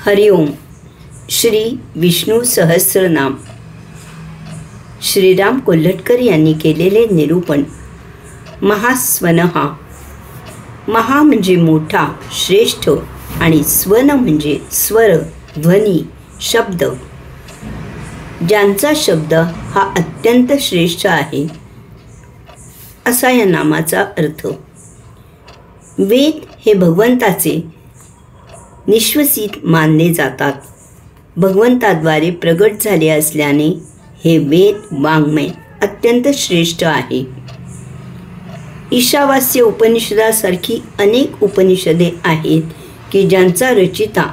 हरिओम. श्री विष्णू सहस्रनाम. श्रीराम कोल्हटकर यांनी केलेले निरूपण. महास्वनः. महा म्हणजे मोठा, श्रेष्ठ आणि स्वन म्हणजे स्वर, ध्वनी, शब्द. ज्यांचा शब्द हा अत्यंत श्रेष्ठ आहे असा या नामाचा अर्थ. वेद हे भगवंताचे निश्वसित मानले जातात. भगवंताद्वारे प्रगट झाले असल्याने हे वेद वाङ्मय अत्यंत श्रेष्ठ आहे. ईशावास्य उपनिषदासारखी अनेक उपनिषदे आहेत की ज्यांचा रचिता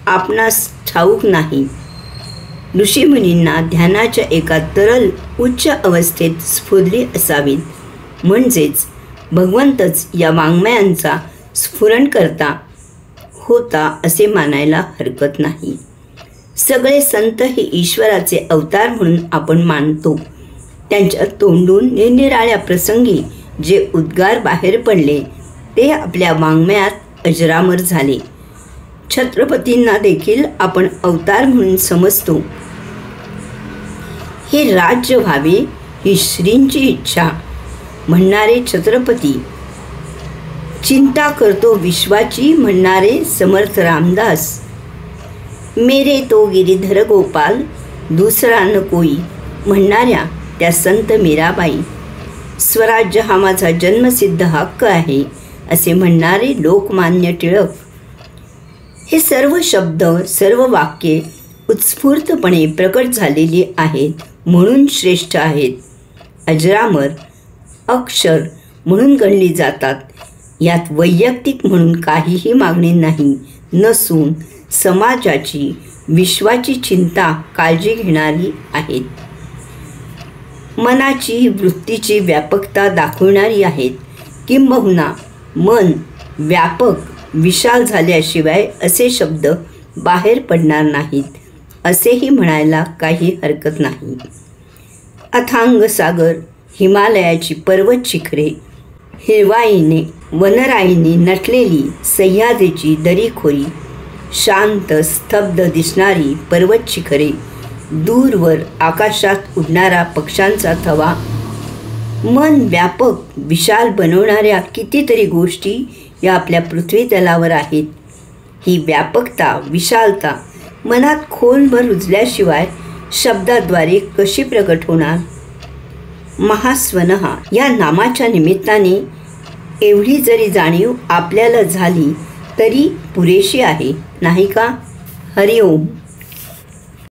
आपणास ठाऊक नाही. ऋषीमुनींना ध्यानाच्या एका तरल उच्च अवस्थेत स्फुरली असावीत, म्हणजेच भगवंतच या वाङ्मयांचा स्फुरणकर्ता होता असे मानायला हरकत नाही. सगळे संत हे ईश्वराचे अवतार म्हणून आपण मानतो. त्यांच्या तोंडून निरनिराळ्या प्रसंगी जे उद्गार बाहेर पडले ते आपल्या वाङ्मयात अजरामर झाले. छत्रपतींना देखील आपण अवतार म्हणून समजतो. हे राज्य व्हावे ही श्रींची इच्छा म्हणणारे छत्रपती, चिंता करतो विश्वाची म्हणणारे समर्थ रामदास, मेरे तो गिरीधर गोपाल दुसरा न कोई म्हणणाऱ्या त्या संत मीराबाई, स्वराज्य हा माझा जन्मसिद्ध हक्क आहे असे म्हणणारे लोकमान्य टिळक, हे सर्व शब्द, सर्व वाक्ये उत्स्फूर्तपणे प्रकट झालेली आहेत म्हणून श्रेष्ठ आहेत. अजरामर, अक्षर म्हणून गणली जातात. यात वैयक्तिक म्हणून काहीही मागणी नाही नसून समाजाची, विश्वाची चिंता, काळजी घेणारी आहेत. मनाची, वृत्तीची व्यापकता दाखवणारी आहेत. किंबहुना मन व्यापक, विशाल झाल्याशिवाय असे शब्द बाहेर पडणार नाहीत असेही म्हणायला काही हरकत नाही. अथांग सागर, हिमालयाची पर्वत शिखरे, हिरवाईने वनराईने नटलेली सह्याद्रीची दरीखोरी, शांत स्तब्ध दिसणारी पर्वत शिखरे, दूरवर आकाशात उडणारा पक्ष्यांचा थवा, मन व्यापक विशाल बनवणाऱ्या कितीतरी गोष्टी या आपल्या पृथ्वी तलावर आहेत. ही व्यापकता, विशालता मनात खोलवर रुजल्याशिवाय शब्दाद्वारे कशी प्रकट होणार? महास्वनः या नामाच्या निमित्ताने एवढी जरी जाणीव आपल्याला झाली तरी पुरेशी आहे, नाही का? हरिओम.